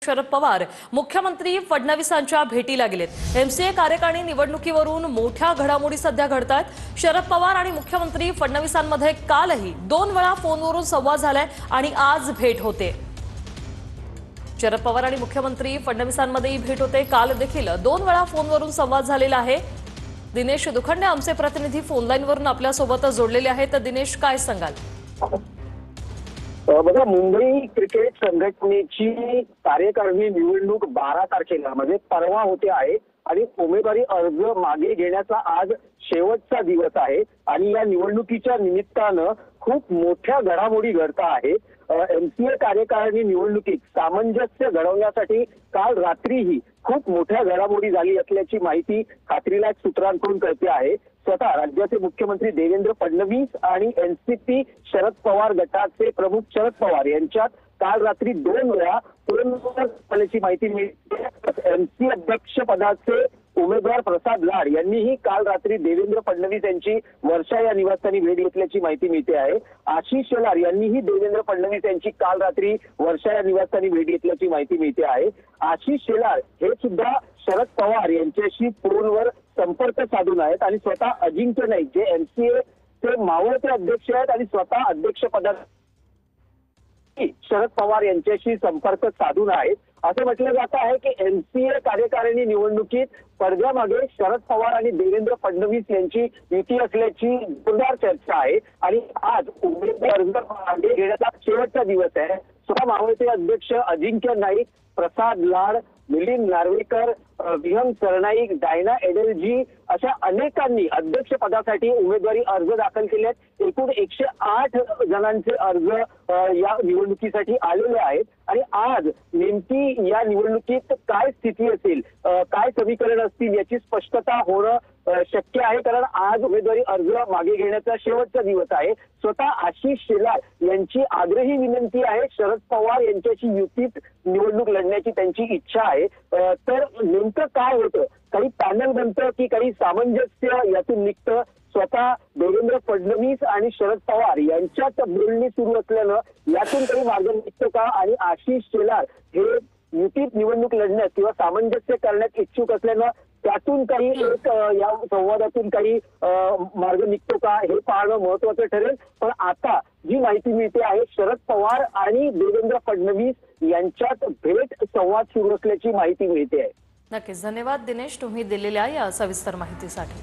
शरद पवार मुख्यमंत्री फडणवीसांच्या भेटीला गेलेत। एमसीए कार्यकारिणी निवडणुकीवरून मोठ्या घडामोडी सध्या घडतात। शरद पवार आणि मुख्यमंत्री फडणवीसांमध्ये कालही 2 वेळा फोनवरून संवाद झालाय आणि आज भेट होते। शरद पवार आणि मुख्यमंत्री फडणवीसांमध्ये भेट होते। काल देखील 2 वेळा फोनवरून संवाद झालेला आहे। दिनेश दुखंडे आमचे प्रतिनिधी फोन लाईनवरून आपल्या सोबत जोडलेले आहेत। दिनेश, काय सांगाल? बघा, मुंबई क्रिकेट संघटनेची कार्यकारिणी निवडणूक 12 तारखेला म्हणजे परवा होते आहे आणि उमेदवारी अर्ज मागे घेण्याचा आज शेवटचा दिवस आहे आणि या निवडणुकीच्या निमित्तानं खूप मोठ्या घडामोडी घडत आहे। एमसीए कार्यकारिणी निवडणुकीत सामंजस्य घडवण्यासाठी काल रात्रीही खूप मोठ्या घडामोडी झाली असल्याची माहिती खात्रीलायक सूत्रांकडून कळते आहे। स्वतः राज्याचे मुख्यमंत्री देवेंद्र फडणवीस आणि एनसीपी शरद पवार गटाचे प्रमुख शरद पवार यांच्यात काल रात्री 2 वेळा फोनवर झाल्याची माहिती मिळते। एमसी अध्यक्ष पदाचे उमेदवार प्रसाद लाड यांनीही काल रात्री देवेंद्र फडणवीस यांची वर्षा या निवासस्थानी भेट घेतल्याची माहिती मिळते आहे। आशिष शेलार यांनीही देवेंद्र फडणवीस यांची काल रात्री वर्षा या निवासस्थानी भेट घेतल्याची माहिती मिळते आहे। आशिष शेलार हे सुद्धा शरद पवार यांच्याशी फोनवर संपर्क साधून आहेत आणि स्वतः अजिंक्य नाईक जे एमसीए चे मावळते अध्यक्ष आहेत आणि स्वतः अध्यक्षपदात शरद पवार यांच्याशी संपर्क साधून आहेत। असं म्हटलं जात आहे की एमसीए कार्यकारिणी निवडणुकीत पडद्यामागे शरद पवार आणि देवेंद्र फडणवीस यांची युती असल्याची जोरदार चर्चा आहे आणि आज उमेदवारी अर्ज मागे घेण्याचा शेवटचा दिवस आहे। स्वतः मावळते अध्यक्ष अजिंक्य नाईक, प्रसाद लाड, मिलिंद नार्वेकर, विहंग सरनाईक, डायना एडलजी अशा अनेकांनी अध्यक्षपदासाठी उमेदवारी अर्ज दाखल केले आहेत। एकूण 108 जणांचे अर्ज या निवडणुकीसाठी आलेले आहेत आणि आज नेमकी या निवडणुकीत काय स्थिती असेल, काय समीकरण असतील याची स्पष्टता होणं शक्य आहे, कारण आज उमेदवारी अर्ज मागे घेण्याचा शेवटचा दिवस आहे। स्वतः आशिष शेलार यांची आग्रही विनंती आहे, शरद पवार यांच्याशी युतीत निवडणूक लढण्याची त्यांची इच्छा आहे। तर नेमकं काय होतं, काही पॅनल बनतं की काही सामंजस्य यातून निघतं, स्वतः देवेंद्र फडणवीस आणि शरद पवार यांच्यात बोलणी सुरू असल्यानं यातून काही मार्ग निघतो का आणि आशिष शेलार हे युतीत निवडणूक लढण्यास किंवा सामंजस्य करण्यात इच्छुक असल्यानं त्यातून काही एक या संवादातून काही मार्ग निघतो का हे पाहणं महत्वाचं ठरेल। पण आता जी माहिती मिळते आहे, शरद पवार आणि देवेंद्र फडणवीस यांच्यात भेट संवाद सुरू असल्याची माहिती मिळते आहे। नक्कीच, धन्यवाद दिनेश, तुम्ही दिलेल्या या सविस्तर माहितीसाठी।